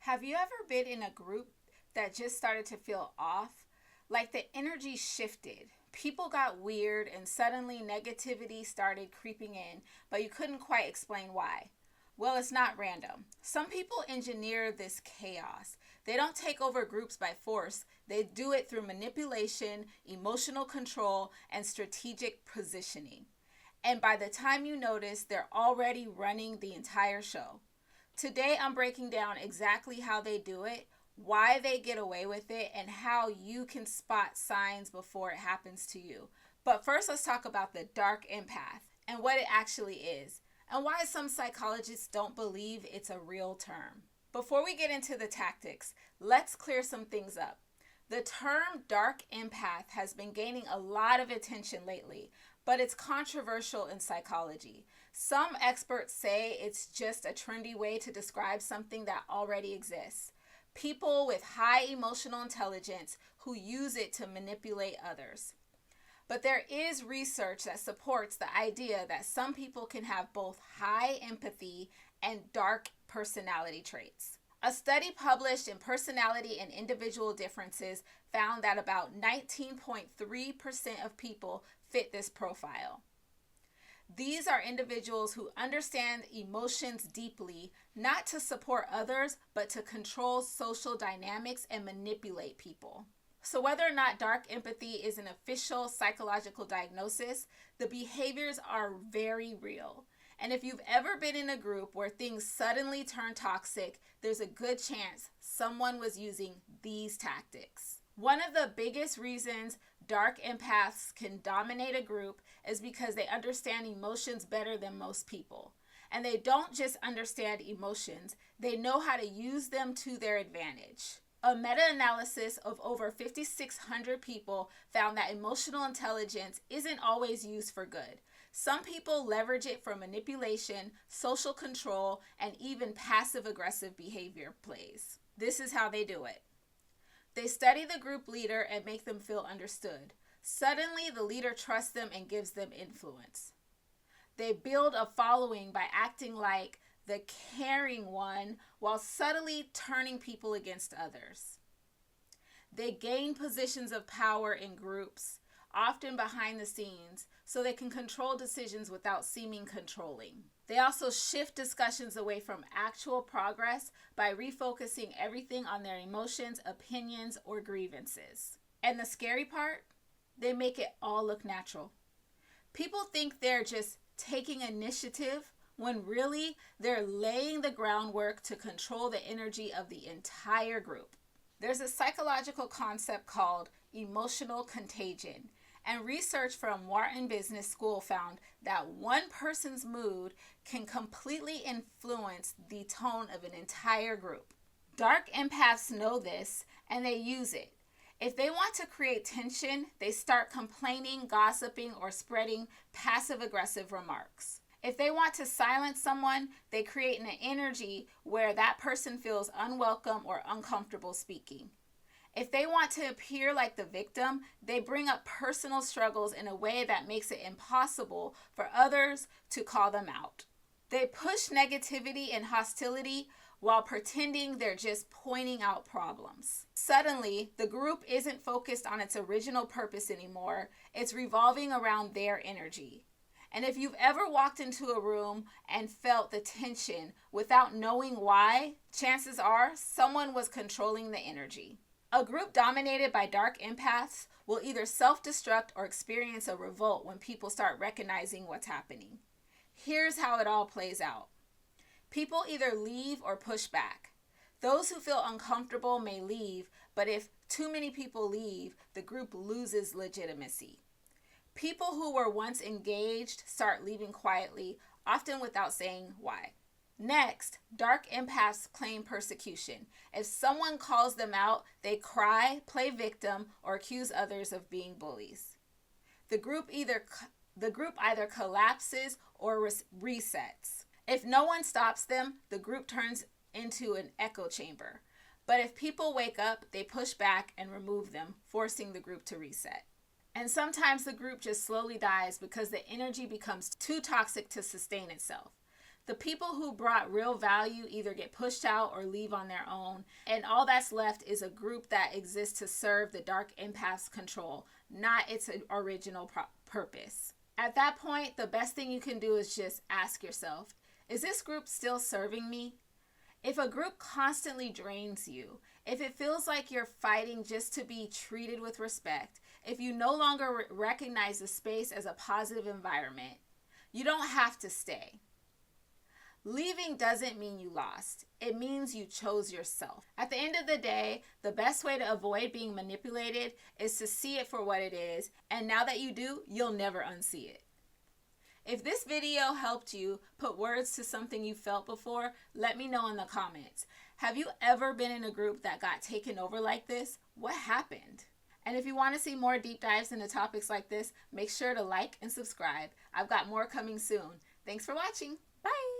Have you ever been in a group that just started to feel off? Like the energy shifted. People got weird and suddenly negativity started creeping in, but you couldn't quite explain why. Well, it's not random. Some people engineer this chaos. They don't take over groups by force, they do it through manipulation, emotional control, and strategic positioning. And by the time you notice, they're already running the entire show. Today, I'm breaking down exactly how they do it, why they get away with it, and how you can spot signs before it happens to you. But first, let's talk about the dark empath and what it actually is, and why some psychologists don't believe it's a real term. Before we get into the tactics, let's clear some things up. The term dark empath has been gaining a lot of attention lately, but it's controversial in psychology. Some experts say it's just a trendy way to describe something that already exists. People with high emotional intelligence who use it to manipulate others. But there is research that supports the idea that some people can have both high empathy and dark personality traits. A study published in Personality and Individual Differences found that about 19.3% of people fit this profile. These are individuals who understand emotions deeply, not to support others, but to control social dynamics and manipulate people. So whether or not dark empathy is an official psychological diagnosis, the behaviors are very real. And if you've ever been in a group where things suddenly turn toxic, there's a good chance someone was using these tactics. One of the biggest reasons dark empaths can dominate a group is because they understand emotions better than most people. And they don't just understand emotions, they know how to use them to their advantage. A meta-analysis of over 5,600 people found that emotional intelligence isn't always used for good. Some people leverage it for manipulation, social control, and even passive-aggressive behavior plays. This is how they do it. They study the group leader and make them feel understood. Suddenly, the leader trusts them and gives them influence. They build a following by acting like the caring one while subtly turning people against others. They gain positions of power in groups, often behind the scenes, so they can control decisions without seeming controlling. They also shift discussions away from actual progress by refocusing everything on their emotions, opinions, or grievances. And the scary part? They make it all look natural. People think they're just taking initiative when really they're laying the groundwork to control the energy of the entire group. There's a psychological concept called emotional contagion, and research from Wharton Business School found that one person's mood can completely influence the tone of an entire group. Dark empaths know this and they use it. If they want to create tension, they start complaining, gossiping, or spreading passive-aggressive remarks. If they want to silence someone, they create an energy where that person feels unwelcome or uncomfortable speaking. If they want to appear like the victim, they bring up personal struggles in a way that makes it impossible for others to call them out. They push negativity and hostility while pretending they're just pointing out problems. Suddenly, the group isn't focused on its original purpose anymore. It's revolving around their energy. And if you've ever walked into a room and felt the tension without knowing why, chances are someone was controlling the energy. A group dominated by dark empaths will either self-destruct or experience a revolt when people start recognizing what's happening. Here's how it all plays out. People either leave or push back. Those who feel uncomfortable may leave, but if too many people leave, the group loses legitimacy. People who were once engaged start leaving quietly, often without saying why. Next, dark empaths claim persecution. If someone calls them out, they cry, play victim, or accuse others of being bullies. The group either collapses or resets. If no one stops them, the group turns into an echo chamber. But if people wake up, they push back and remove them, forcing the group to reset. And sometimes the group just slowly dies because the energy becomes too toxic to sustain itself. The people who brought real value either get pushed out or leave on their own, and all that's left is a group that exists to serve the dark empath's control, not its original purpose. At that point, the best thing you can do is just ask yourself, is this group still serving me? If a group constantly drains you, if it feels like you're fighting just to be treated with respect, if you no longer recognize the space as a positive environment, you don't have to stay. Leaving doesn't mean you lost. It means you chose yourself. At the end of the day, the best way to avoid being manipulated is to see it for what it is, and now that you do, you'll never unsee it. If this video helped you put words to something you felt before, let me know in the comments. Have you ever been in a group that got taken over like this? What happened? And if you want to see more deep dives into topics like this, make sure to like and subscribe. I've got more coming soon. Thanks for watching. Bye.